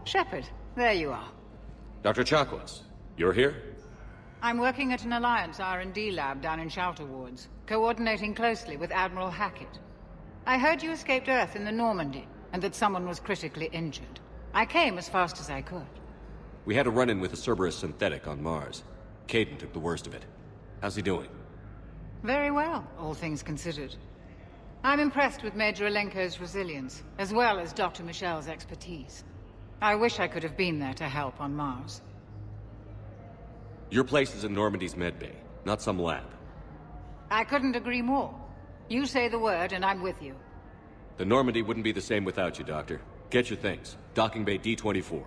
Shepard, there you are. Dr. Chakwas, you're here? I'm working at an Alliance R&D lab down in Shelter Wards, coordinating closely with Admiral Hackett. I heard you escaped Earth in the Normandy, and that someone was critically injured. I came as fast as I could. We had a run-in with a Cerberus synthetic on Mars. Kaidan took the worst of it. How's he doing? Very well, all things considered. I'm impressed with Major Alenko's resilience, as well as Dr. Michel's expertise. I wish I could have been there to help on Mars. Your place is in Normandy's medbay, not some lab. I couldn't agree more. You say the word and I'm with you. The Normandy wouldn't be the same without you, Doctor. Get your things. Docking Bay D-24.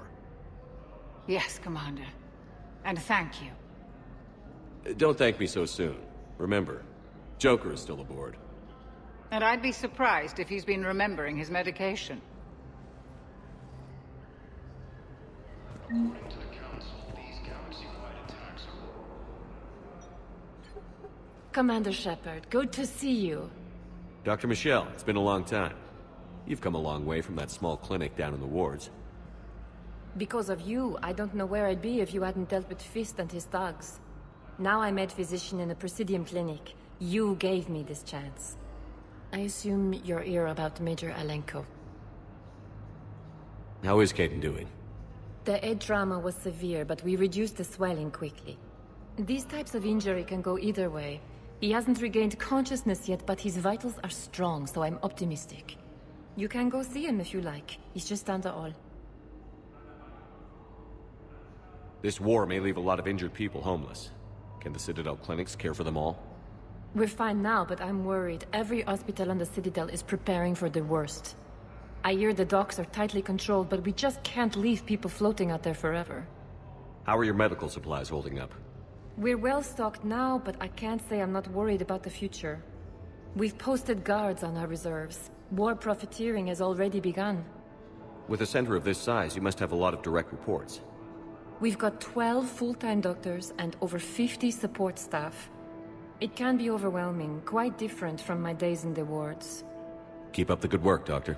Yes, Commander. And thank you. Don't thank me so soon. Remember, Joker is still aboard. And I'd be surprised if he's been remembering his medication. Commander Shepard, good to see you. Dr. Michel, it's been a long time. You've come a long way from that small clinic down in the wards. Because of you, I don't know where I'd be if you hadn't dealt with Fist and his thugs. Now I'm head physician in the Presidium Clinic. You gave me this chance. I assume you're here about Major Alenko. How is Kaidan doing? The head trauma was severe, but we reduced the swelling quickly. These types of injury can go either way. He hasn't regained consciousness yet, but his vitals are strong, so I'm optimistic. You can go see him if you like. He's just down the hall. This war may leave a lot of injured people homeless. Can the Citadel clinics care for them all? We're fine now, but I'm worried. Every hospital on the Citadel is preparing for the worst. I hear the docks are tightly controlled, but we just can't leave people floating out there forever. How are your medical supplies holding up? We're well stocked now, but I can't say I'm not worried about the future. We've posted guards on our reserves. War profiteering has already begun. With a center of this size, you must have a lot of direct reports. We've got 12 full-time doctors and over 50 support staff. It can be overwhelming, quite different from my days in the wards. Keep up the good work, Doctor.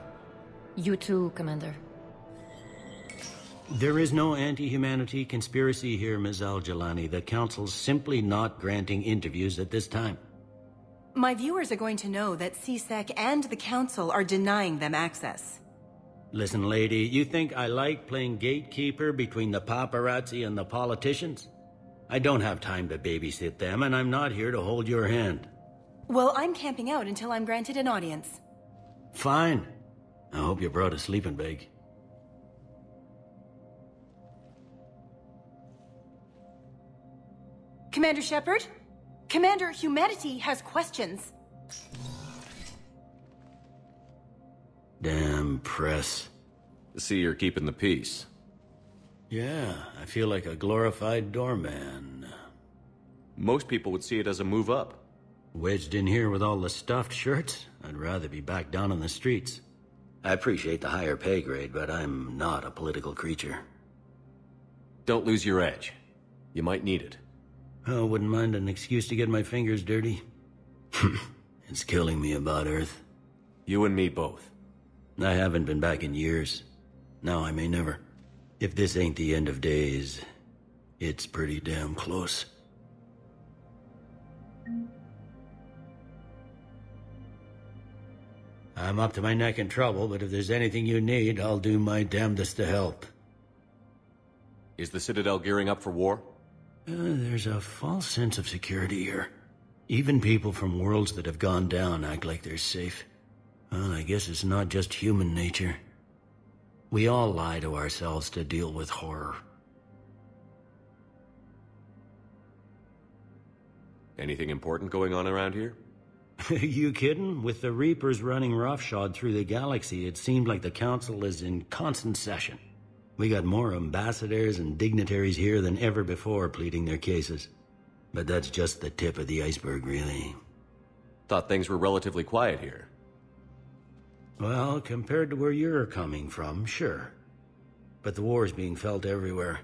You too, Commander. There is no anti-humanity conspiracy here, Ms. Al-Jilani. The Council's simply not granting interviews at this time. My viewers are going to know that CSEC and the Council are denying them access. Listen, lady, you think I like playing gatekeeper between the paparazzi and the politicians? I don't have time to babysit them, and I'm not here to hold your hand. Well, I'm camping out until I'm granted an audience. Fine. I hope you brought a sleeping bag. Commander Shepard? Commander, humanity has questions. Damn press. See, you're keeping the peace. Yeah, I feel like a glorified doorman. Most people would see it as a move up. Wedged in here with all the stuffed shirts, I'd rather be back down on the streets. I appreciate the higher pay grade, but I'm not a political creature. Don't lose your edge. You might need it. I wouldn't mind an excuse to get my fingers dirty. It's killing me about Earth. You and me both. I haven't been back in years. Now I may never. If this ain't the end of days, it's pretty damn close. I'm up to my neck in trouble, but if there's anything you need, I'll do my damnedest to help. Is the Citadel gearing up for war? There's a false sense of security here. Even people from worlds that have gone down act like they're safe. Well, I guess it's not just human nature. We all lie to ourselves to deal with horror. Anything important going on around here? You kidding? With the Reapers running roughshod through the galaxy, it seemed like the Council is in constant session. We got more ambassadors and dignitaries here than ever before pleading their cases. But that's just the tip of the iceberg, really. Thought things were relatively quiet here. Well, compared to where you're coming from, sure. But the war's being felt everywhere.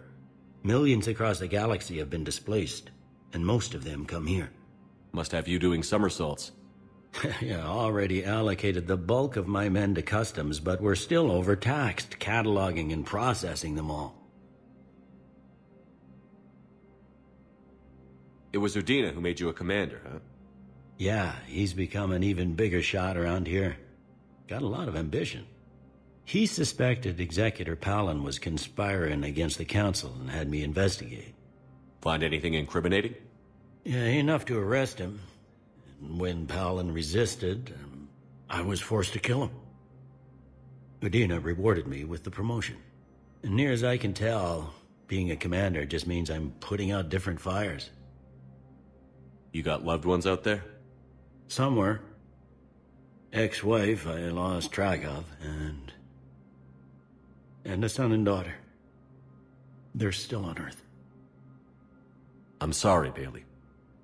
Millions across the galaxy have been displaced, and most of them come here. Must have you doing somersaults. Yeah, already allocated the bulk of my men to customs, but we're still overtaxed, cataloging and processing them all. It was Udina who made you a commander, huh? Yeah, he's become an even bigger shot around here. Got a lot of ambition. He suspected Executor Palin was conspiring against the Council and had me investigate. Find anything incriminating? Yeah, enough to arrest him. And when Palin resisted, I was forced to kill him. Udina rewarded me with the promotion. And near as I can tell, being a commander just means I'm putting out different fires. You got loved ones out there? Somewhere. Ex-wife I lost track of, and a son and daughter. They're still on Earth. I'm sorry, Bailey.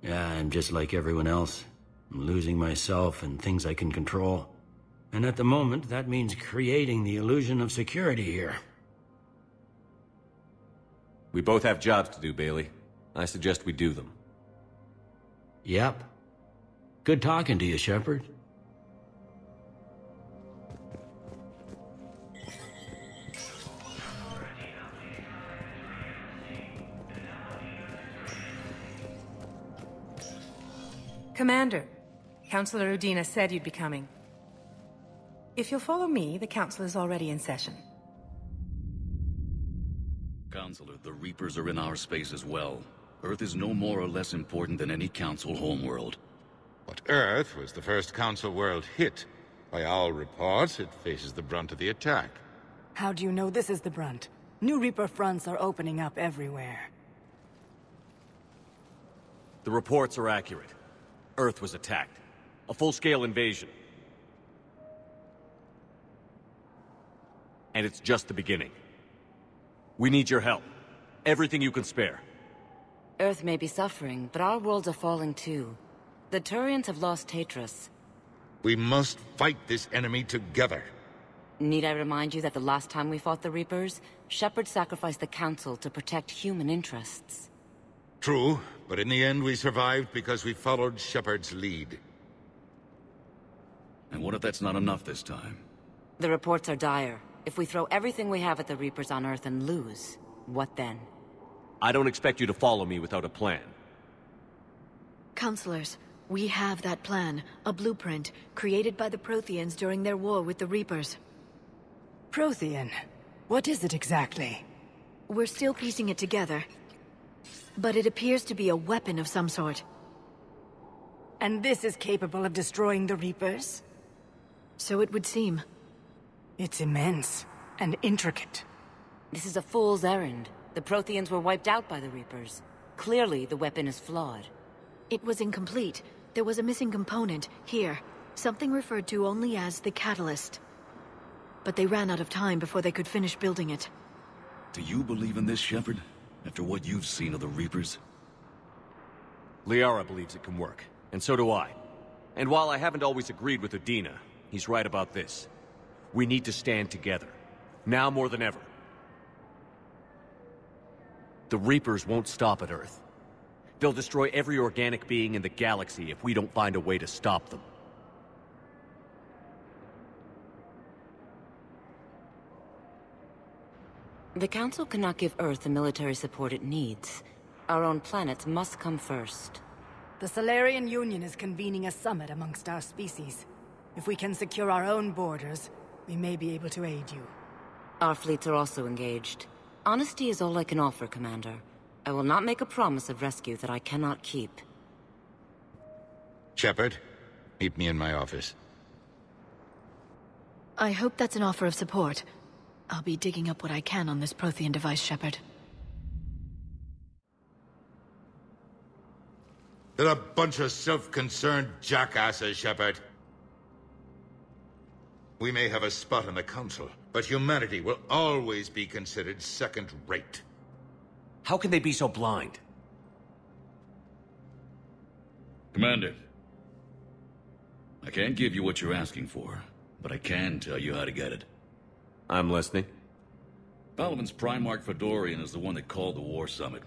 Yeah, I'm just like everyone else. I'm losing myself and things I can control. And at the moment, that means creating the illusion of security here. We both have jobs to do, Bailey. I suggest we do them. Yep. Good talking to you, Shepard. Commander, Councillor Udina said you'd be coming. If you'll follow me, the Council is already in session. Counselor, the Reapers are in our space as well. Earth is no more or less important than any Council homeworld. But Earth was the first Council world hit. By all reports, it faces the brunt of the attack. How do you know this is the brunt? New Reaper fronts are opening up everywhere. The reports are accurate. Earth was attacked. A full-scale invasion. And it's just the beginning. We need your help. Everything you can spare. Earth may be suffering, but our worlds are falling too. The Turians have lost Tatris. We must fight this enemy together. Need I remind you that the last time we fought the Reapers, Shepard sacrificed the Council to protect human interests? True, but in the end we survived because we followed Shepard's lead. And what if that's not enough this time? The reports are dire. If we throw everything we have at the Reapers on Earth and lose, what then? I don't expect you to follow me without a plan. Counselors, we have that plan, a blueprint, created by the Protheans during their war with the Reapers. Prothean? What is it exactly? We're still piecing it together. But it appears to be a weapon of some sort. And this is capable of destroying the Reapers? So it would seem. It's immense and intricate. This is a fool's errand. The Protheans were wiped out by the Reapers. Clearly, the weapon is flawed. It was incomplete. There was a missing component, here. Something referred to only as the catalyst. But they ran out of time before they could finish building it. Do you believe in this, Shepard? After what you've seen of the Reapers? Liara believes it can work, and so do I. And while I haven't always agreed with Udina, he's right about this. We need to stand together. Now more than ever. The Reapers won't stop at Earth. They'll destroy every organic being in the galaxy if we don't find a way to stop them. The Council cannot give Earth the military support it needs. Our own planets must come first. The Solarian Union is convening a summit amongst our species. If we can secure our own borders, we may be able to aid you. Our fleets are also engaged. Honesty is all I can offer, Commander. I will not make a promise of rescue that I cannot keep. Shepard, meet me in my office. I hope that's an offer of support. I'll be digging up what I can on this Prothean device, Shepard. They're a bunch of self-concerned jackasses, Shepard. We may have a spot in the Council, but humanity will always be considered second-rate. How can they be so blind? Commander, I can't give you what you're asking for, but I can tell you how to get it. I'm listening. Palaven's Primarch Fedorian is the one that called the War Summit.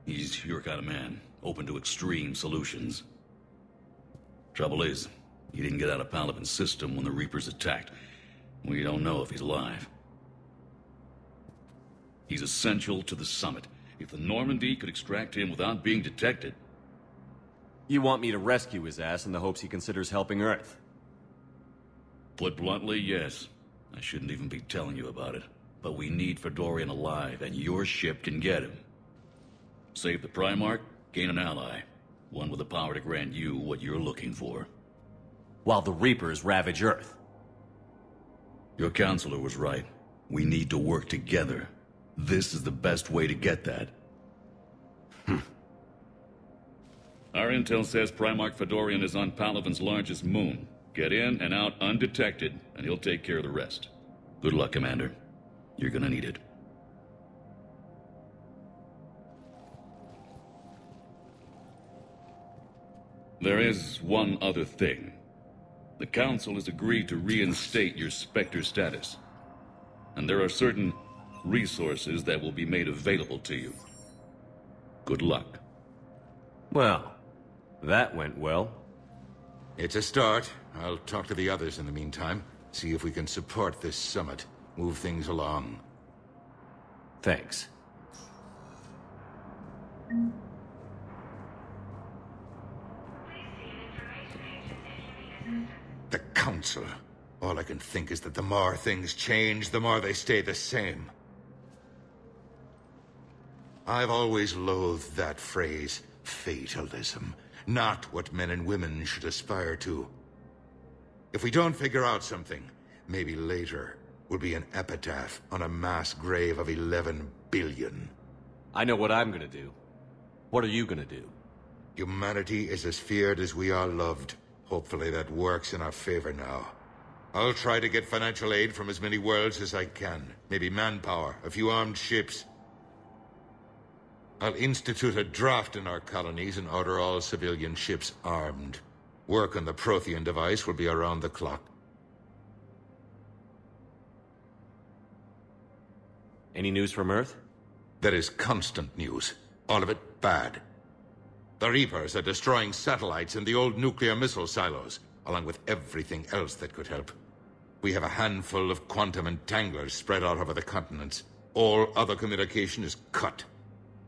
He's your kind of man, open to extreme solutions. Trouble is, He didn't get out of Palaven's system when the Reapers attacked. We don't know if he's alive. He's essential to the summit. If the Normandy could extract him without being detected... You want me to rescue his ass in the hopes he considers helping Earth? Put bluntly, yes. I shouldn't even be telling you about it. But we need Fedorian alive, and your ship can get him. Save the Primarch, gain an ally. One with the power to grant you what you're looking for. While the Reapers ravage Earth. Your counselor was right. We need to work together. This is the best way to get that. Our intel says Primarch Fedorian is on Palaven's largest moon. Get in and out undetected, and he'll take care of the rest. Good luck, Commander. You're gonna need it. There is one other thing. The Council has agreed to reinstate your Spectre status. And there are certain resources that will be made available to you. Good luck. Well, that went well. It's a start. I'll talk to the others in the meantime. See if we can support this summit. Move things along. Thanks. The Council. All I can think is that the more things change, the more they stay the same. I've always loathed that phrase, fatalism. Not what men and women should aspire to. If we don't figure out something, maybe later will be an epitaph on a mass grave of 11 billion. I know what I'm gonna do. What are you gonna do? Humanity is as feared as we are loved. Hopefully that works in our favor now. I'll try to get financial aid from as many worlds as I can. Maybe manpower, a few armed ships. I'll institute a draft in our colonies and order all civilian ships armed. Work on the Prothean device will be around the clock. Any news from Earth? There is constant news. All of it bad. The Reapers are destroying satellites and the old nuclear missile silos, along with everything else that could help. We have a handful of quantum entanglers spread out over the continents. All other communication is cut.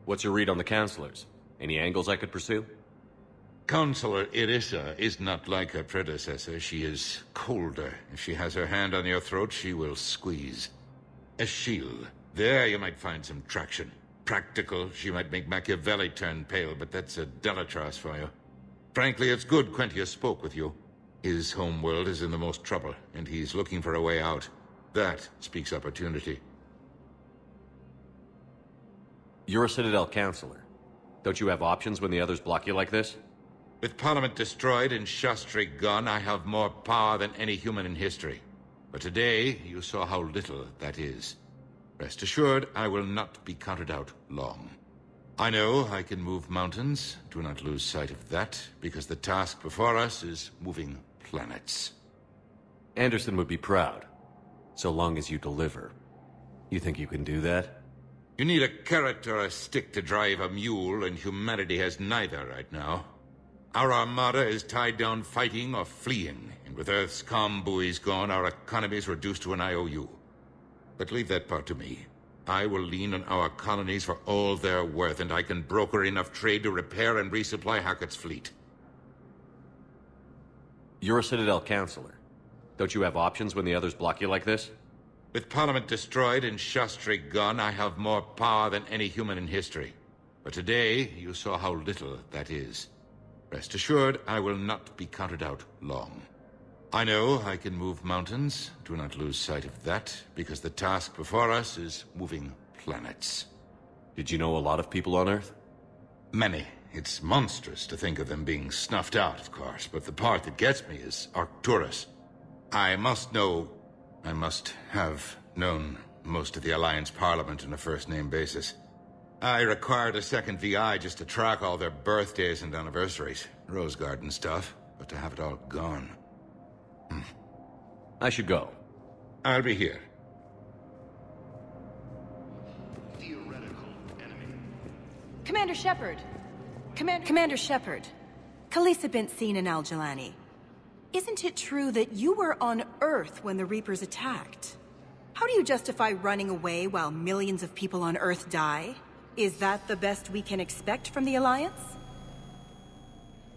What's your read on the counselors? Any angles I could pursue? Counselor Irissa is not like her predecessor. She is colder. If she has her hand on your throat, she will squeeze. Eschil. There you might find some traction. Practical, she might make Machiavelli turn pale, but that's a Delatras for you. Frankly, it's good Quentius spoke with you. His homeworld is in the most trouble, and he's looking for a way out. That speaks opportunity. You're a Citadel counselor. Don't you have options when the others block you like this? With Parliament destroyed and Shastri gone, I have more power than any human in history. But today, you saw how little that is. Rest assured, I will not be counted out long. I know I can move mountains. Do not lose sight of that, because the task before us is moving planets. Anderson would be proud, so long as you deliver. You think you can do that? You need a carrot or a stick to drive a mule, and humanity has neither right now. Our armada is tied down fighting or fleeing, and with Earth's comm buoys gone, our economy is reduced to an IOU. But leave that part to me. I will lean on our colonies for all they're worth, and I can broker enough trade to repair and resupply Hackett's fleet. You're a Citadel counselor. Don't you have options when the others block you like this? With Parliament destroyed and Shastri gone, I have more power than any human in history. But today, you saw how little that is. Rest assured, I will not be counted out long. I know I can move mountains. Do not lose sight of that, because the task before us is moving planets. Did you know a lot of people on Earth? Many. It's monstrous to think of them being snuffed out, of course, but the part that gets me is Arcturus. I must have known most of the Alliance Parliament on a first-name basis. I required a second VI just to track all their birthdays and anniversaries. Rose Garden stuff, but to have it all gone. I should go. I'll be here. Theoretical enemy. Commander Shepard! Commander Shepard. Khalisa bint Al-Jilani. isn't it true that you were on Earth when the Reapers attacked? How do you justify running away while millions of people on Earth die? Is that the best we can expect from the Alliance?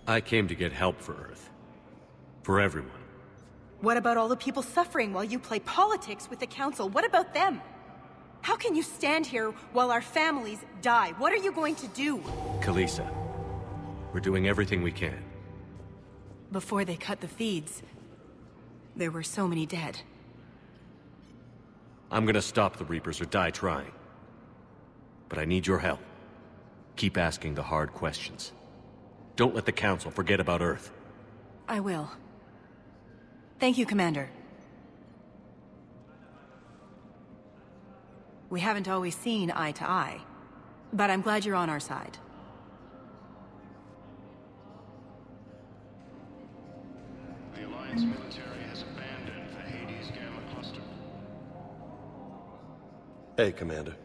I came to get help for Earth. For everyone. What about all the people suffering while you play politics with the Council? What about them? How can you stand here while our families die? What are you going to do? Khalisa, we're doing everything we can. Before they cut the feeds, there were so many dead. I'm gonna stop the Reapers or die trying. But I need your help. Keep asking the hard questions. Don't let the Council forget about Earth. I will. Thank you, Commander. We haven't always seen eye to eye, but I'm glad you're on our side. The Alliance military has abandoned the Hades Gamma cluster. Hey, Commander.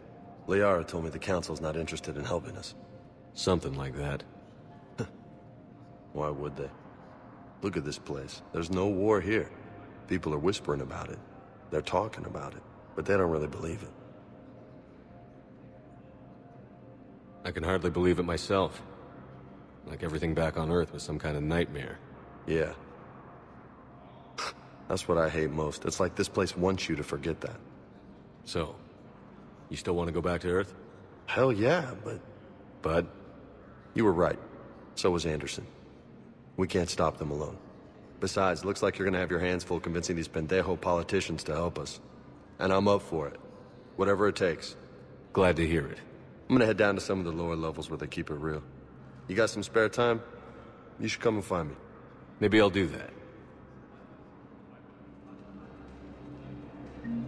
Liara told me the Council's not interested in helping us. Something like that. Why would they? Look at this place. There's no war here. People are whispering about it. They're talking about it, but they don't really believe it. I can hardly believe it myself. Like everything back on Earth was some kind of nightmare. Yeah. That's what I hate most. It's like this place wants you to forget that. So, you still want to go back to Earth? Hell yeah, but... But? You were right. So was Anderson. We can't stop them alone. Besides, looks like you're gonna have your hands full convincing these pendejo politicians to help us. And I'm up for it. Whatever it takes. Glad to hear it. I'm gonna head down to some of the lower levels where they keep it real. You got some spare time? You should come and find me. Maybe I'll do that.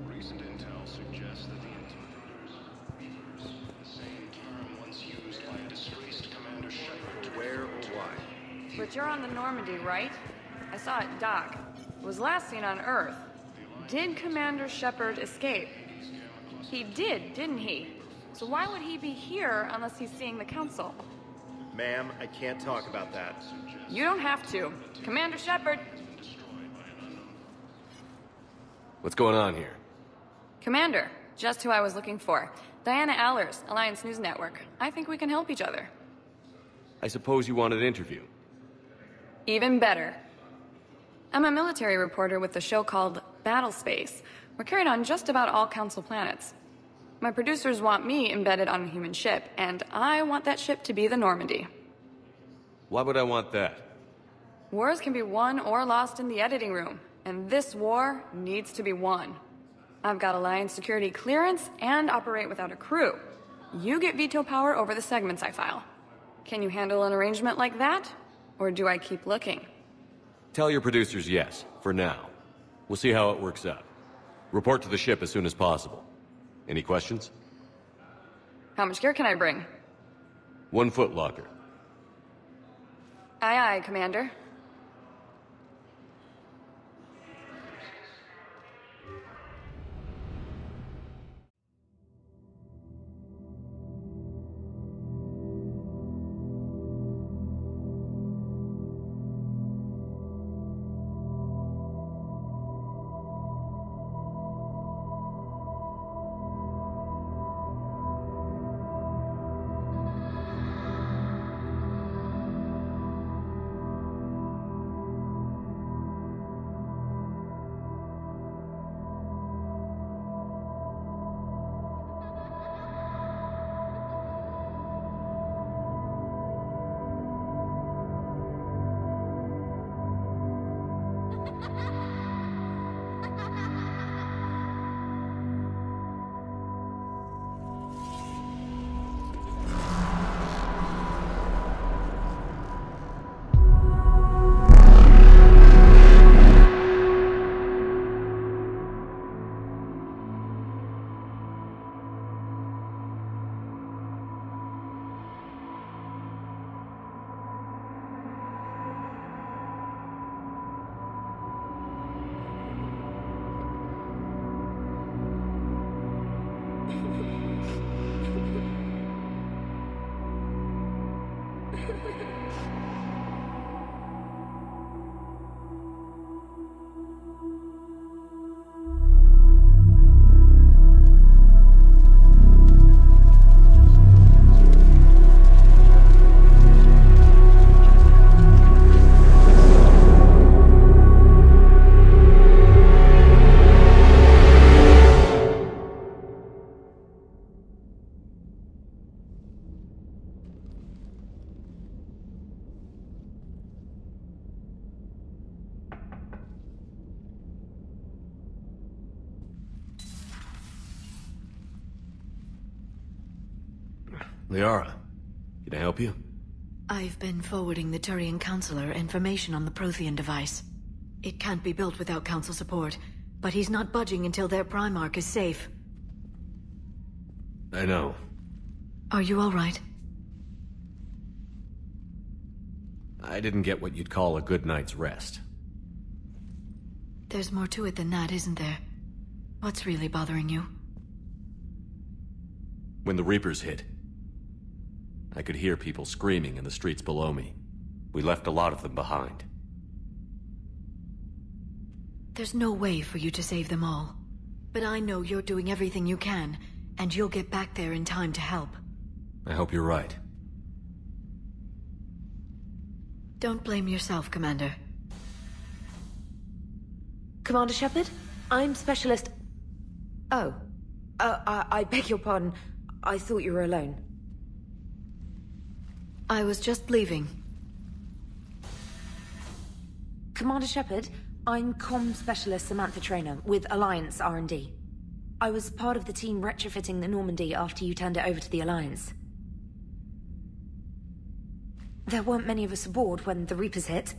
Recent intel suggests that the Reapers, the same term once used by a disgraced Commander Shepard. Where or why? But you're on the Normandy, right? I saw it dock. It was last seen on Earth. Did Commander Shepard escape? He did, didn't he? So why would he be here unless he's seeing the Council? Ma'am, I can't talk about that. You don't have to. Commander Shepard! What's going on here? Commander, just who I was looking for. Diana Allers, Alliance News Network. I think we can help each other. I suppose you want an interview? Even better. I'm a military reporter with the show called Battle Space. We're carried on just about all Council planets. My producers want me embedded on a human ship, and I want that ship to be the Normandy. Why would I want that? Wars can be won or lost in the editing room, and this war needs to be won. I've got Alliance security clearance and operate without a crew. You get veto power over the segments I file. Can you handle an arrangement like that? Or do I keep looking? Tell your producers yes, for now. We'll see how it works out. Report to the ship as soon as possible. Any questions? How much gear can I bring? 1 foot locker. Aye, aye, Commander. Liara, can I help you? I've been forwarding the Turian Counselor information on the Prothean device. It can't be built without Council support, but he's not budging until their Primarch is safe. I know. Are you all right? I didn't get what you'd call a good night's rest. There's more to it than that, isn't there? What's really bothering you? When the Reapers hit, I could hear people screaming in the streets below me. We left a lot of them behind. There's no way for you to save them all. But I know you're doing everything you can, and you'll get back there in time to help. I hope you're right. Don't blame yourself, Commander. Commander Shepard? I'm Specialist... Oh. I beg your pardon. I thought you were alone. I was just leaving. Commander Shepard, I'm Comm Specialist Samantha Traynor with Alliance R&D. I was part of the team retrofitting the Normandy after you turned it over to the Alliance. There weren't many of us aboard when the Reapers hit.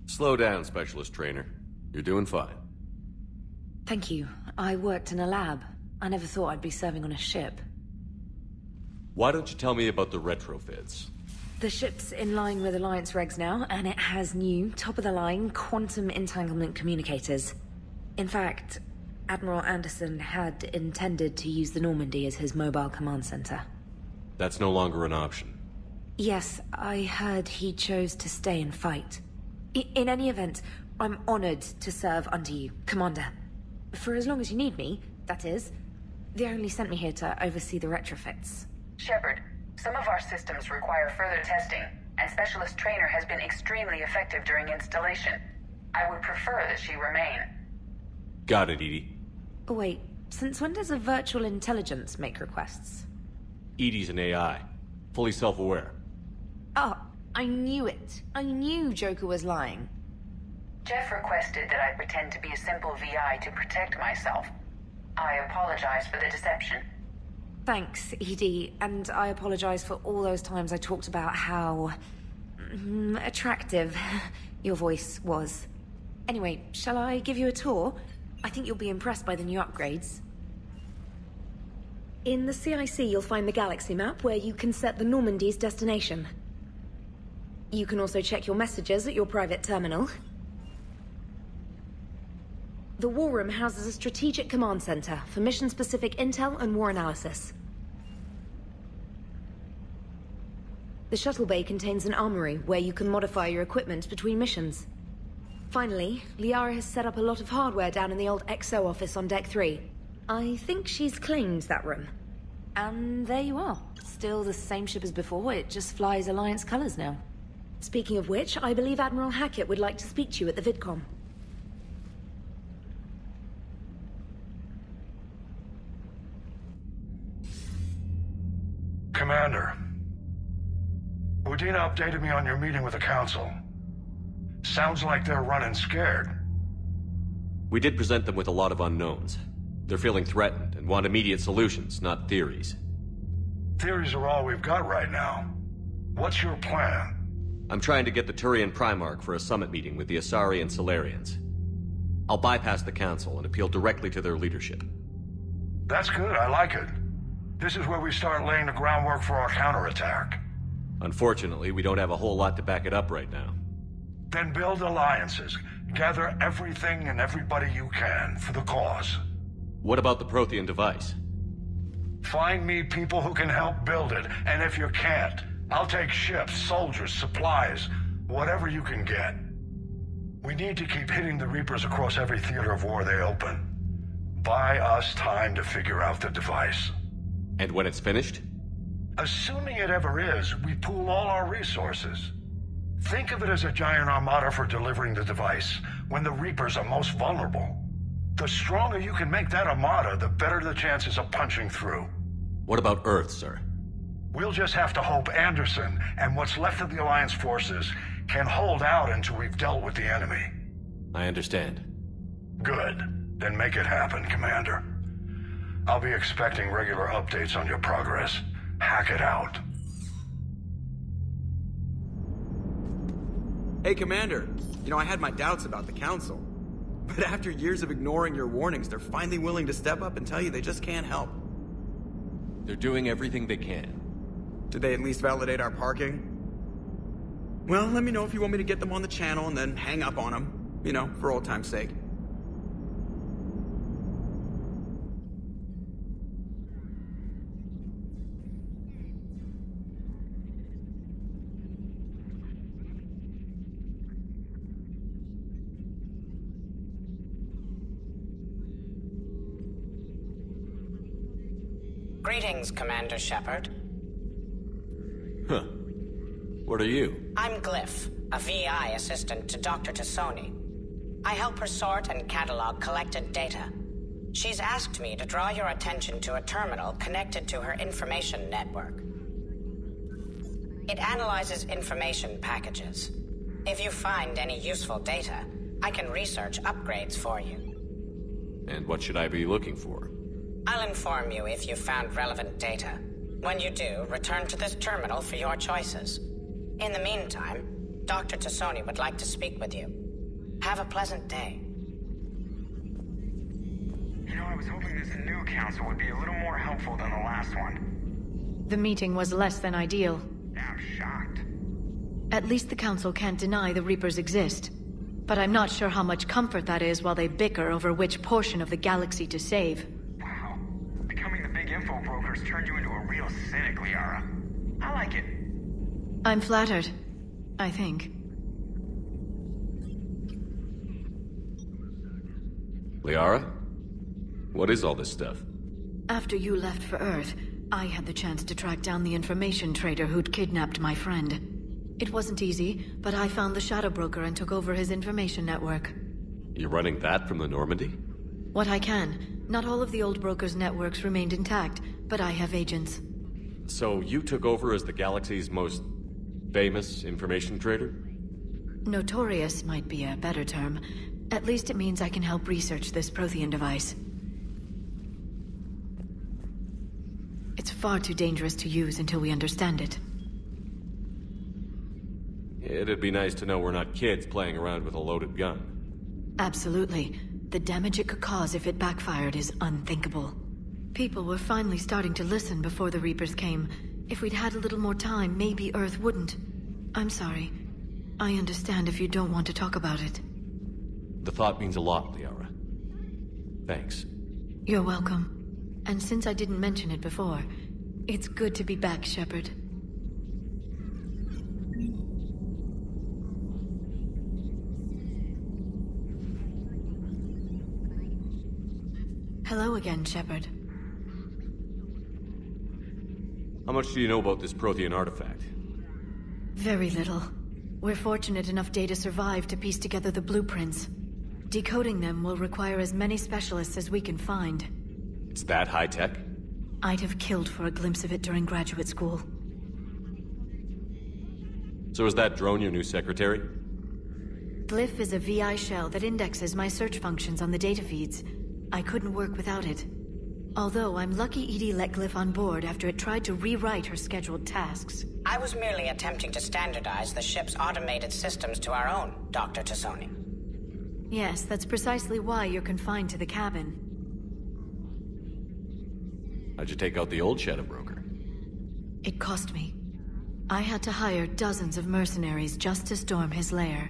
Slow down, Specialist Traynor. You're doing fine. Thank you. I worked in a lab. I never thought I'd be serving on a ship. Why don't you tell me about the retrofits? The ship's in line with Alliance regs now, and it has new, top-of-the-line, quantum entanglement communicators. In fact, Admiral Anderson had intended to use the Normandy as his mobile command center. That's no longer an option. Yes, I heard he chose to stay and fight. In any event, I'm honored to serve under you, Commander. For as long as you need me, that is. They only sent me here to oversee the retrofits. Shepard, some of our systems require further testing, and Specialist Traynor has been extremely effective during installation. I would prefer that she remain. Got it, EDI. Oh, wait, since when does a virtual intelligence make requests? EDI's an AI, fully self-aware. Oh, I knew it. I knew Joker was lying. Jeff requested that I pretend to be a simple VI to protect myself. I apologize for the deception. Thanks, ED, and I apologize for all those times I talked about how... attractive your voice was. Anyway, shall I give you a tour? I think you'll be impressed by the new upgrades. In the CIC, you'll find the galaxy map where you can set the Normandy's destination. You can also check your messages at your private terminal. The War Room houses a strategic command center for mission-specific intel and war analysis. The shuttle bay contains an armory where you can modify your equipment between missions. Finally, Liara has set up a lot of hardware down in the old XO office on Deck 3. I think she's claimed that room. And there you are. Still the same ship as before, it just flies Alliance colors now. Speaking of which, I believe Admiral Hackett would like to speak to you at the VidCom. Commander, Udina updated me on your meeting with the Council. Sounds like they're running scared. We did present them with a lot of unknowns. They're feeling threatened and want immediate solutions, not theories. Theories are all we've got right now. What's your plan? I'm trying to get the Turian Primarch for a summit meeting with the Asari and Solarians. I'll bypass the Council and appeal directly to their leadership. That's good, I like it. This is where we start laying the groundwork for our counterattack. Unfortunately, we don't have a whole lot to back it up right now. Then build alliances. Gather everything and everybody you can for the cause. What about the Prothean device? Find me people who can help build it, and if you can't, I'll take ships, soldiers, supplies, whatever you can get. We need to keep hitting the Reapers across every theater of war they open. Buy us time to figure out the device. And when it's finished? Assuming it ever is, we pool all our resources. Think of it as a giant armada for delivering the device, when the Reapers are most vulnerable. The stronger you can make that armada, the better the chances of punching through. What about Earth, sir? We'll just have to hope Anderson, and what's left of the Alliance forces, can hold out until we've dealt with the enemy. I understand. Good. Then make it happen, Commander. I'll be expecting regular updates on your progress. Hack it out. Hey, Commander. You know, I had my doubts about the Council. But after years of ignoring your warnings, they're finally willing to step up and tell you they just can't help. They're doing everything they can. Did they at least validate our parking? Well, let me know if you want me to get them on the channel and then hang up on them. You know, for old time's sake. Greetings, Commander Shepard. Huh. What are you? I'm Glyph, a VI assistant to Dr. Tassoni. I help her sort and catalog collected data. She's asked me to draw your attention to a terminal connected to her information network. It analyzes information packages. If you find any useful data, I can research upgrades for you. And what should I be looking for? I'll inform you if you've found relevant data. When you do, return to this terminal for your choices. In the meantime, Dr. Tassoni would like to speak with you. Have a pleasant day. You know, I was hoping this new council would be a little more helpful than the last one. The meeting was less than ideal. I'm shocked. At least the council can't deny the Reapers exist. But I'm not sure how much comfort that is while they bicker over which portion of the galaxy to save. Wow. Becoming the big info broker's turned you into a real cynic, Liara. I like it. I'm flattered. I think. Liara? What is all this stuff? After you left for Earth, I had the chance to track down the information trader who'd kidnapped my friend. It wasn't easy, but I found the Shadow Broker and took over his information network. You're running that from the Normandy? What I can. Not all of the old broker's networks remained intact, but I have agents. So you took over as the galaxy's most famous information trader? Notorious might be a better term. At least it means I can help research this Prothean device. It's far too dangerous to use until we understand it. It'd be nice to know we're not kids playing around with a loaded gun. Absolutely. The damage it could cause if it backfired is unthinkable. People were finally starting to listen before the Reapers came. If we'd had a little more time, maybe Earth wouldn't. I'm sorry. I understand if you don't want to talk about it. The thought means a lot, Liara. Thanks. You're welcome. And since I didn't mention it before, it's good to be back, Shepard. Hello again, Shepard. How much do you know about this Prothean artifact? Very little. We're fortunate enough Data survived to piece together the blueprints. Decoding them will require as many specialists as we can find. It's that high-tech? I'd have killed for a glimpse of it during graduate school. So is that drone your new secretary? Glyph is a VI shell that indexes my search functions on the data feeds. I couldn't work without it. Although I'm lucky EDI let Glyph on board after it tried to rewrite her scheduled tasks. I was merely attempting to standardize the ship's automated systems to our own, Dr. Tassoni. Yes, that's precisely why you're confined to the cabin. How'd you take out the old Shadow Broker? It cost me. I had to hire dozens of mercenaries just to storm his lair.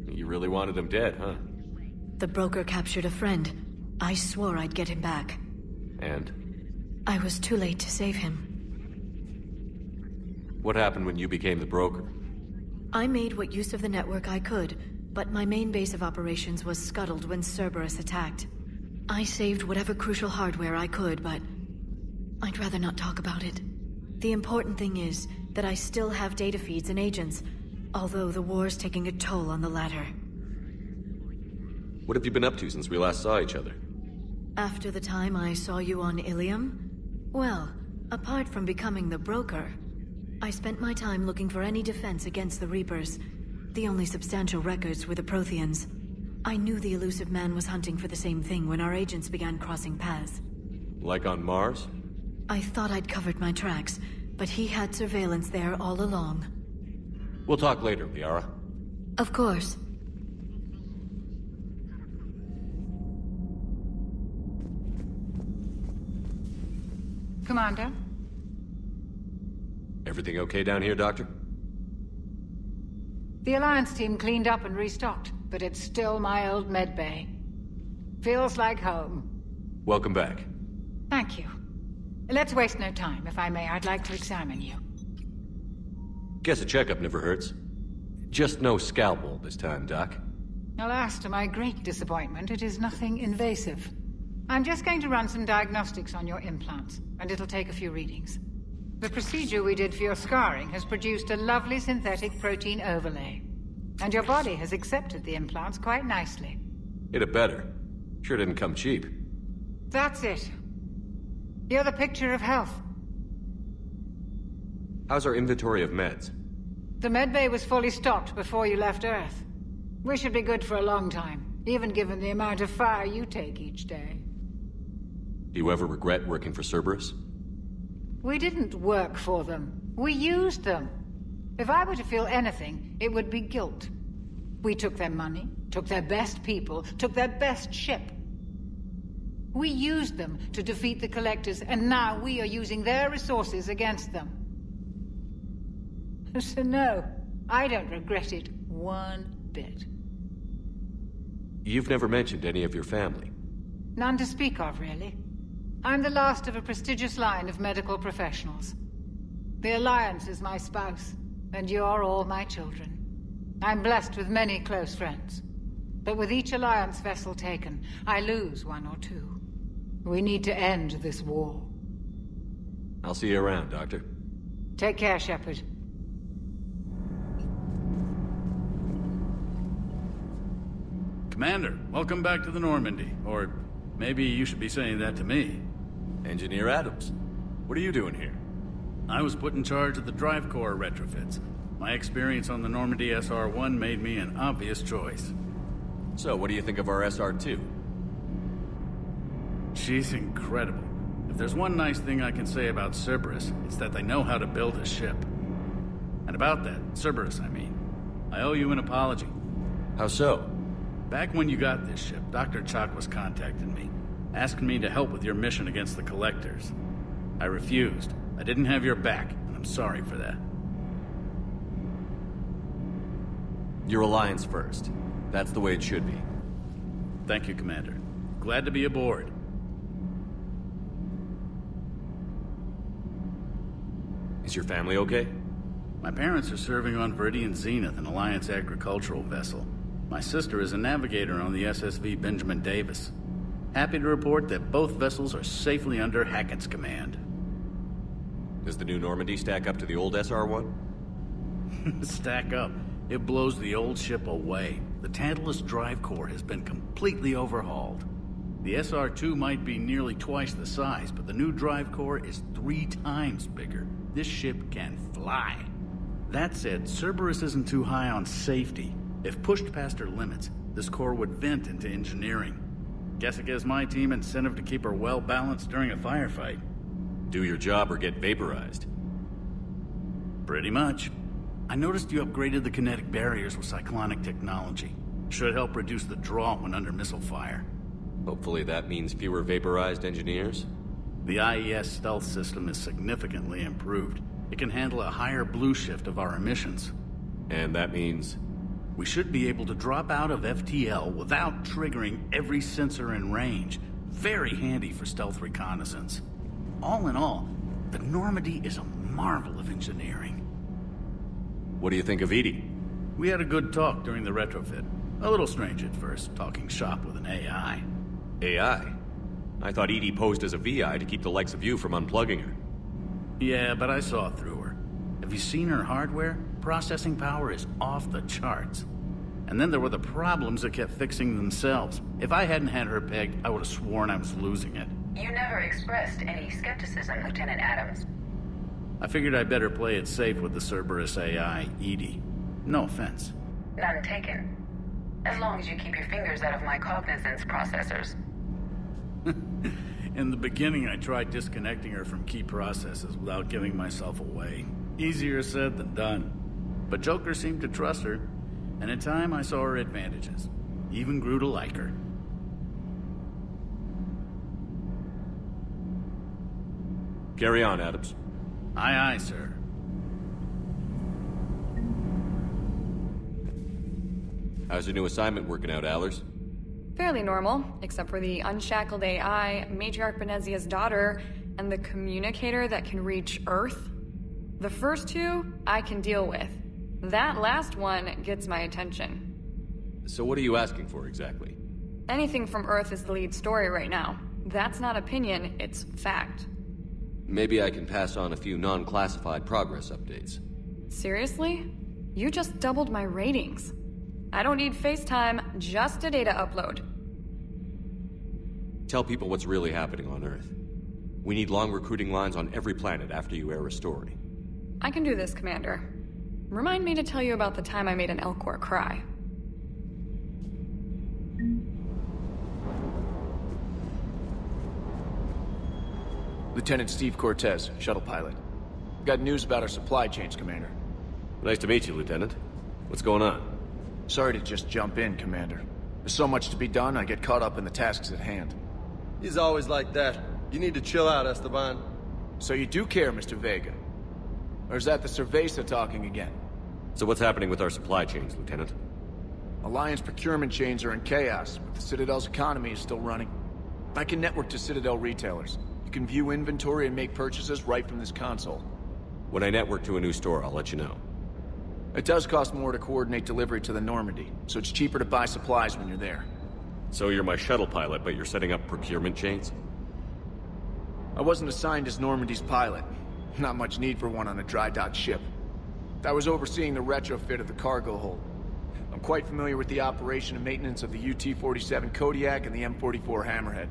You really wanted him dead, huh? The broker captured a friend. I swore I'd get him back. And? I was too late to save him. What happened when you became the broker? I made what use of the network I could, but my main base of operations was scuttled when Cerberus attacked. I saved whatever crucial hardware I could, but I'd rather not talk about it. The important thing is that I still have data feeds and agents, although the war's taking a toll on the latter. What have you been up to since we last saw each other? After the time I saw you on Ilium? Well, apart from becoming the broker, I spent my time looking for any defense against the Reapers. The only substantial records were the Protheans. I knew the elusive man was hunting for the same thing when our agents began crossing paths. Like on Mars? I thought I'd covered my tracks, but he had surveillance there all along. We'll talk later, Liara. Of course. Commander? Everything okay down here, Doctor? The Alliance team cleaned up and restocked, but it's still my old medbay. Feels like home. Welcome back. Thank you. Let's waste no time. If I may, I'd like to examine you. Guess a checkup never hurts. Just no scalpel this time, Doc. Alas, to my great disappointment, it is nothing invasive. I'm just going to run some diagnostics on your implants, and it'll take a few readings. The procedure we did for your scarring has produced a lovely synthetic protein overlay. And your body has accepted the implants quite nicely. It had better. Sure didn't come cheap. That's it. You're the picture of health. How's our inventory of meds? The medbay was fully stocked before you left Earth. We should be good for a long time, even given the amount of fire you take each day. Do you ever regret working for Cerberus? We didn't work for them. We used them. If I were to feel anything, it would be guilt. We took their money, took their best people, took their best ship. We used them to defeat the Collectors, and now we are using their resources against them. So no, I don't regret it one bit. You've never mentioned any of your family. None to speak of, really. I'm the last of a prestigious line of medical professionals. The Alliance is my spouse, and you're all my children. I'm blessed with many close friends. But with each Alliance vessel taken, I lose one or two. We need to end this war. I'll see you around, Doctor. Take care, Shepard. Commander, welcome back to the Normandy. Or maybe you should be saying that to me. Engineer Adams, what are you doing here? I was put in charge of the drive core retrofits. My experience on the Normandy SR-1 made me an obvious choice. So, what do you think of our SR-2? She's incredible. If there's one nice thing I can say about Cerberus, it's that they know how to build a ship. And about that, Cerberus, I mean, I owe you an apology. How so? Back when you got this ship, Dr. Chakwas contacted me, asking me to help with your mission against the Collectors. I refused. I didn't have your back, and I'm sorry for that. Your Alliance first. That's the way it should be. Thank you, Commander. Glad to be aboard. Is your family okay? My parents are serving on Viridian Zenith, an Alliance agricultural vessel. My sister is a navigator on the SSV Benjamin Davis. Happy to report that both vessels are safely under Hackett's command. Does the new Normandy stack up to the old SR-1? Stack up. It blows the old ship away. The Tantalus drive core has been completely overhauled. The SR-2 might be nearly twice the size, but the new drive core is 3 times bigger. This ship can fly. That said, Cerberus isn't too high on safety. If pushed past her limits, this core would vent into engineering. Guess it gives my team incentive to keep her well-balanced during a firefight. Do your job or get vaporized. Pretty much. I noticed you upgraded the kinetic barriers with cyclonic technology. Should help reduce the draw when under missile fire. Hopefully that means fewer vaporized engineers? The IES stealth system is significantly improved. It can handle a higher blue shift of our emissions. And that means? We should be able to drop out of FTL without triggering every sensor in range. Very handy for stealth reconnaissance. All in all, the Normandy is a marvel of engineering. What do you think of Edie? We had a good talk during the retrofit. A little strange at first, talking shop with an AI. AI? I thought Edie posed as a VI to keep the likes of you from unplugging her. Yeah, but I saw through her. Have you seen her hardware? Processing power is off the charts. And then there were the problems that kept fixing themselves. If I hadn't had her pegged, I would have sworn I was losing it. You never expressed any skepticism, Lieutenant Adams. I figured I'd better play it safe with the Cerberus AI, Edie. No offense. None taken. As long as you keep your fingers out of my cognizance processors. In the beginning, I tried disconnecting her from key processes without giving myself away. Easier said than done. But Joker seemed to trust her, and in time I saw her advantages. Even grew to like her. Carry on, Adams. Aye, aye, sir. How's your new assignment working out, Allers? Fairly normal, except for the unshackled AI, Matriarch Benezia's daughter, and the communicator that can reach Earth. The first two, I can deal with. That last one gets my attention. So what are you asking for, exactly? Anything from Earth is the lead story right now. That's not opinion, it's fact. Maybe I can pass on a few non-classified progress updates. Seriously? You just doubled my ratings. I don't need FaceTime, just a data upload. Tell people what's really happening on Earth. We need long recruiting lines on every planet after you air a story. I can do this, Commander. Remind me to tell you about the time I made an Elcor cry. Lieutenant Steve Cortez, shuttle pilot. Got news about our supply chains, Commander. Nice to meet you, Lieutenant. What's going on? Sorry to just jump in, Commander. There's so much to be done, I get caught up in the tasks at hand. He's always like that. You need to chill out, Esteban. So you do care, Mr. Vega? Or is that the Cerveza talking again? So what's happening with our supply chains, Lieutenant? Alliance procurement chains are in chaos, but the Citadel's economy is still running. I can network to Citadel retailers. You can view inventory and make purchases right from this console. When I network to a new store, I'll let you know. It does cost more to coordinate delivery to the Normandy, so it's cheaper to buy supplies when you're there. So you're my shuttle pilot, but you're setting up procurement chains? I wasn't assigned as Normandy's pilot. Not much need for one on a dry dock ship. I was overseeing the retrofit of the cargo hold. I'm quite familiar with the operation and maintenance of the UT-47 Kodiak and the M44 Hammerhead.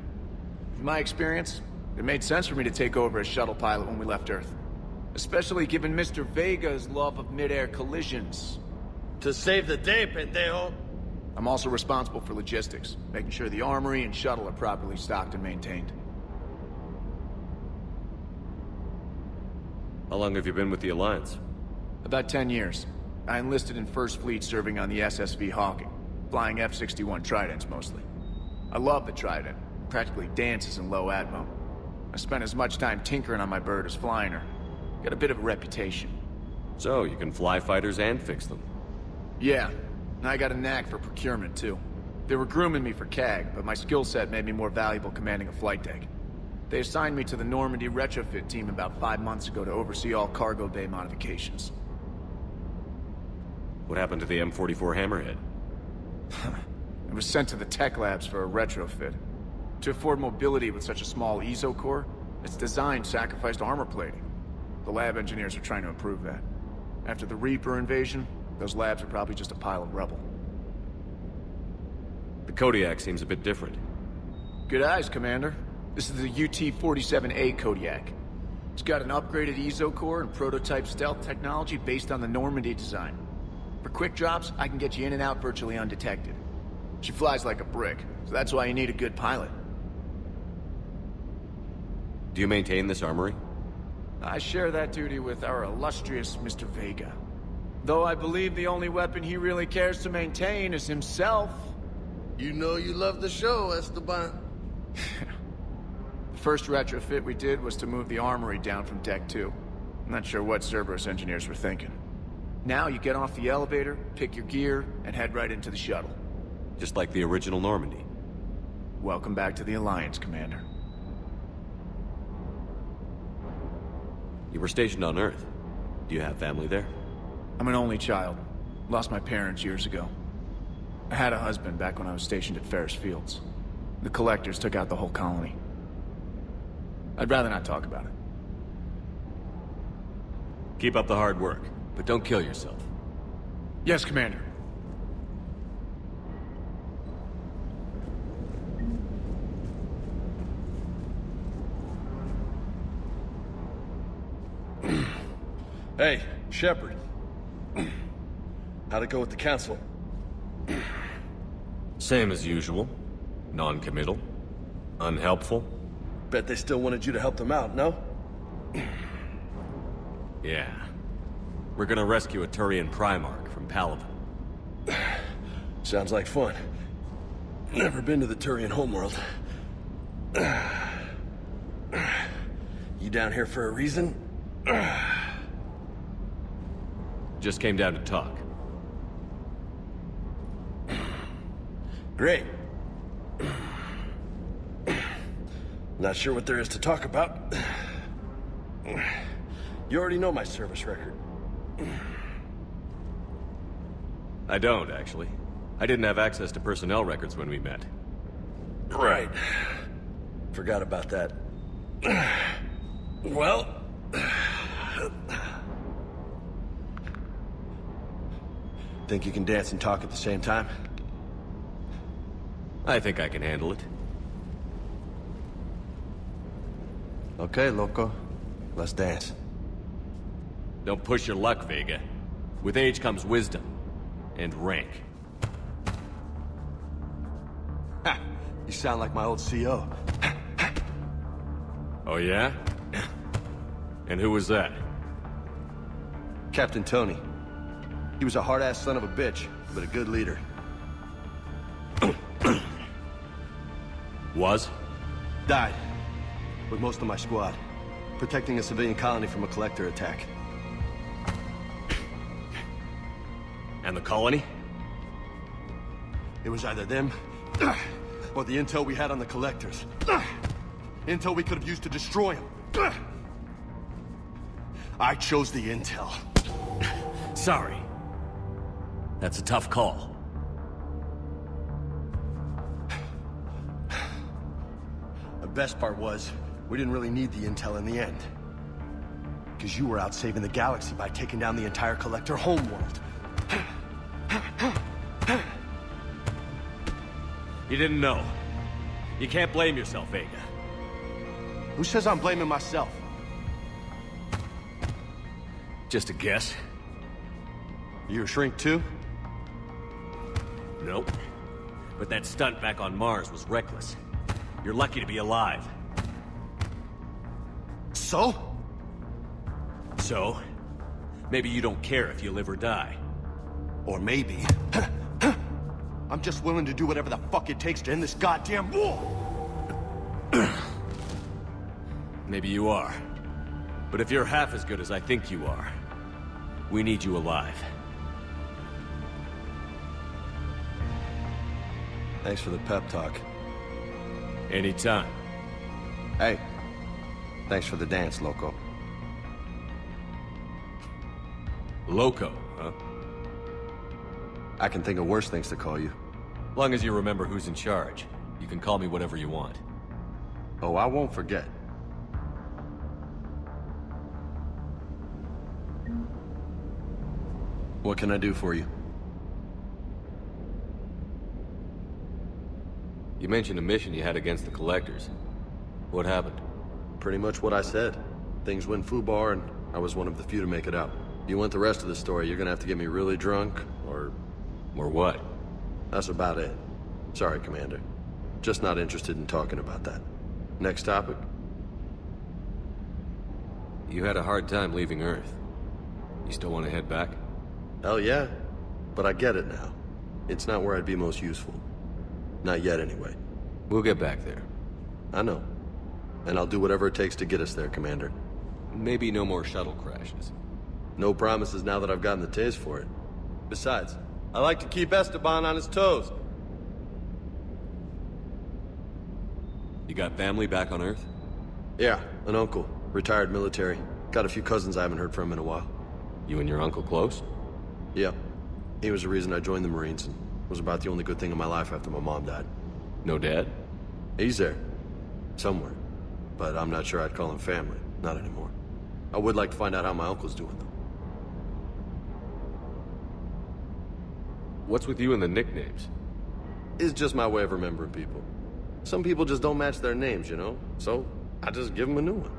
In my experience, it made sense for me to take over as shuttle pilot when we left Earth. Especially given Mr. Vega's love of mid-air collisions. To save the day, pendejo. I'm also responsible for logistics, making sure the armory and shuttle are properly stocked and maintained. How long have you been with the Alliance? About 10 years. I enlisted in First Fleet serving on the SSV Hawking, flying F-61 Tridents mostly. I love the Trident. It practically dances in low atmo. I spent as much time tinkering on my bird as flying her. Got a bit of a reputation. So, you can fly fighters and fix them? Yeah, and I got a knack for procurement, too. They were grooming me for CAG, but my skill set made me more valuable commanding a flight deck. They assigned me to the Normandy retrofit team about 5 months ago to oversee all cargo bay modifications. What happened to the M44 Hammerhead? It was sent to the tech labs for a retrofit. To afford mobility with such a small ESO core, its design sacrificed armor plating. The lab engineers are trying to improve that. After the Reaper invasion, those labs are probably just a pile of rubble. The Kodiak seems a bit different. Good eyes, Commander. This is the UT-47A Kodiak. It's got an upgraded ESO core and prototype stealth technology based on the Normandy design. For quick drops, I can get you in and out virtually undetected. She flies like a brick, so that's why you need a good pilot. Do you maintain this armory? I share that duty with our illustrious Mr. Vega. Though I believe the only weapon he really cares to maintain is himself. You know you love the show, Esteban. The first retrofit we did was to move the armory down from Deck 2. I'm not sure what Cerberus engineers were thinking. Now you get off the elevator, pick your gear, and head right into the shuttle. Just like the original Normandy. Welcome back to the Alliance, Commander. You were stationed on Earth. Do you have family there? I'm an only child. Lost my parents years ago. I had a husband back when I was stationed at Ferris Fields. The Collectors took out the whole colony. I'd rather not talk about it. Keep up the hard work, but don't kill yourself. Yes, Commander. Hey, Shepard. How'd it go with the Council? Same as usual. Non-committal. Unhelpful? Bet they still wanted you to help them out, no? Yeah. We're gonna rescue a Turian Primarch from Palaven. Sounds like fun. Never been to the Turian homeworld. You down here for a reason? Just came down to talk. Great. Not sure what there is to talk about. You already know my service record. I don't, actually. I didn't have access to personnel records when we met. Right. Forgot about that. Well... Think you can dance and talk at the same time? I think I can handle it. Okay, loco. Let's dance. Don't push your luck, Vega. With age comes wisdom. And rank. Ha! You sound like my old CO. Oh yeah? And who was that? Captain Tony. He was a hard-ass son of a bitch, but a good leader. Was? Died. With most of my squad. Protecting a civilian colony from a collector attack. And the colony? It was either them, or the intel we had on the collectors. Intel we could have used to destroy them. I chose the intel. Sorry. That's a tough call. The best part was, we didn't really need the intel in the end. Because you were out saving the galaxy by taking down the entire collector homeworld. You didn't know. You can't blame yourself, Vega. Who says I'm blaming myself? Just a guess. You a shrink too? Nope. But that stunt back on Mars was reckless. You're lucky to be alive. So? So? Maybe you don't care if you live or die. Or maybe... I'm just willing to do whatever the fuck it takes to end this goddamn war! Maybe you are. But if you're half as good as I think you are, we need you alive. Thanks for the pep talk. Anytime. Hey, thanks for the dance, Loco. Loco, huh? I can think of worse things to call you. Long as you remember who's in charge, you can call me whatever you want. Oh, I won't forget. What can I do for you? You mentioned a mission you had against the Collectors. What happened? Pretty much what I said. Things went foobar, and I was one of the few to make it out. If you want the rest of the story, you're gonna have to get me really drunk, or... Or what? That's about it. Sorry, Commander. Just not interested in talking about that. Next topic? You had a hard time leaving Earth. You still want to head back? Hell yeah. But I get it now. It's not where I'd be most useful. Not yet, anyway. We'll get back there. I know. And I'll do whatever it takes to get us there, Commander. Maybe no more shuttle crashes. No promises now that I've gotten the taste for it. Besides, I like to keep Esteban on his toes. You got family back on Earth? Yeah, an uncle. Retired military. Got a few cousins I haven't heard from in a while. You and your uncle close? Yeah. He was the reason I joined the Marines, and was about the only good thing in my life after my mom died. No dad? He's there. Somewhere. But I'm not sure I'd call him family. Not anymore. I would like to find out how my uncle's doing, though. What's with you and the nicknames? It's just my way of remembering people. Some people just don't match their names, you know? So, I just give them a new one.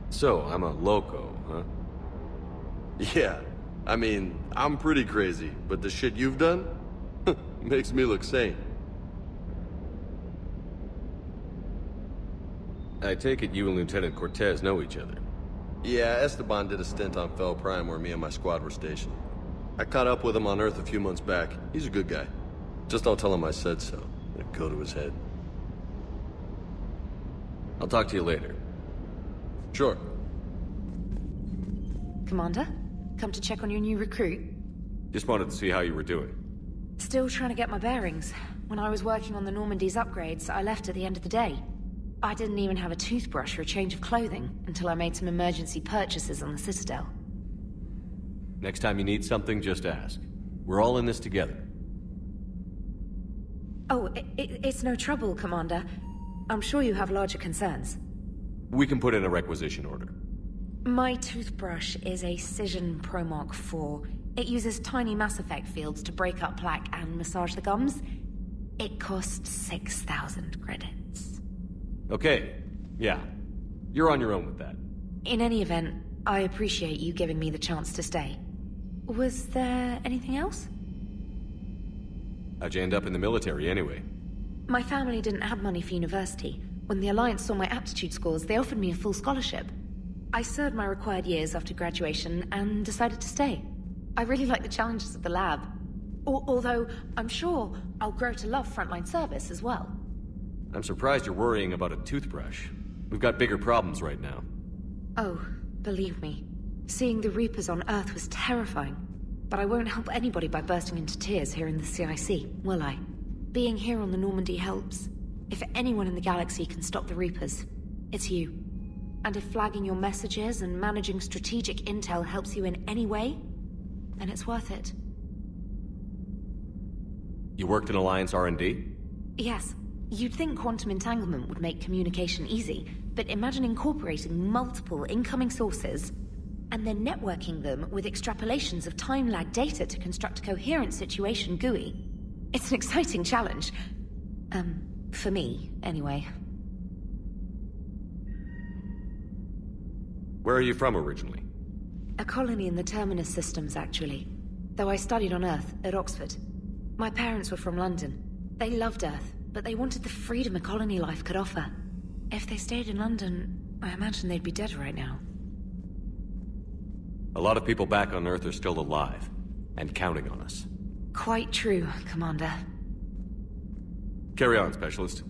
So, I'm a loco, huh? Yeah. I mean, I'm pretty crazy, but the shit you've done makes me look sane. I take it you and Lieutenant Cortez know each other? Yeah, Esteban did a stint on Fel Prime where me and my squad were stationed. I caught up with him on Earth a few months back. He's a good guy. Just don't tell him I said so. It'd go to his head. I'll talk to you later. Sure. Commander, come to check on your new recruit. Just wanted to see how you were doing. Still trying to get my bearings. When I was working on the Normandy's upgrades, I left at the end of the day. I didn't even have a toothbrush or a change of clothing until I made some emergency purchases on the Citadelle. Next time you need something, just ask. We're all in this together. Oh, it's no trouble, Commander. I'm sure you have larger concerns. We can put in a requisition order. My toothbrush is a Cision Pro Mark IV. It uses tiny Mass Effect fields to break up plaque and massage the gums. It costs 6,000 credits. Okay, yeah. You're on your own with that. In any event, I appreciate you giving me the chance to stay. Was there anything else? How'd you end up in the military anyway? My family didn't have money for university. When the Alliance saw my aptitude scores, they offered me a full scholarship. I served my required years after graduation and decided to stay. I really like the challenges of the lab. Although, I'm sure I'll grow to love frontline service as well. I'm surprised you're worrying about a toothbrush. We've got bigger problems right now. Oh, believe me. Seeing the Reapers on Earth was terrifying. But I won't help anybody by bursting into tears here in the CIC, will I? Being here on the Normandy helps. If anyone in the galaxy can stop the Reapers, it's you. And if flagging your messages and managing strategic intel helps you in any way, then it's worth it. You worked in Alliance R&D? Yes. You'd think quantum entanglement would make communication easy, but imagine incorporating multiple incoming sources and then networking them with extrapolations of time-lag data to construct a coherent situation GUI. It's an exciting challenge. For me, anyway. Where are you from originally? A colony in the Terminus systems, actually. Though I studied on Earth, at Oxford. My parents were from London. They loved Earth, but they wanted the freedom a colony life could offer. If they stayed in London, I imagine they'd be dead right now. A lot of people back on Earth are still alive, and counting on us. Quite true, Commander. Carry on, Specialist.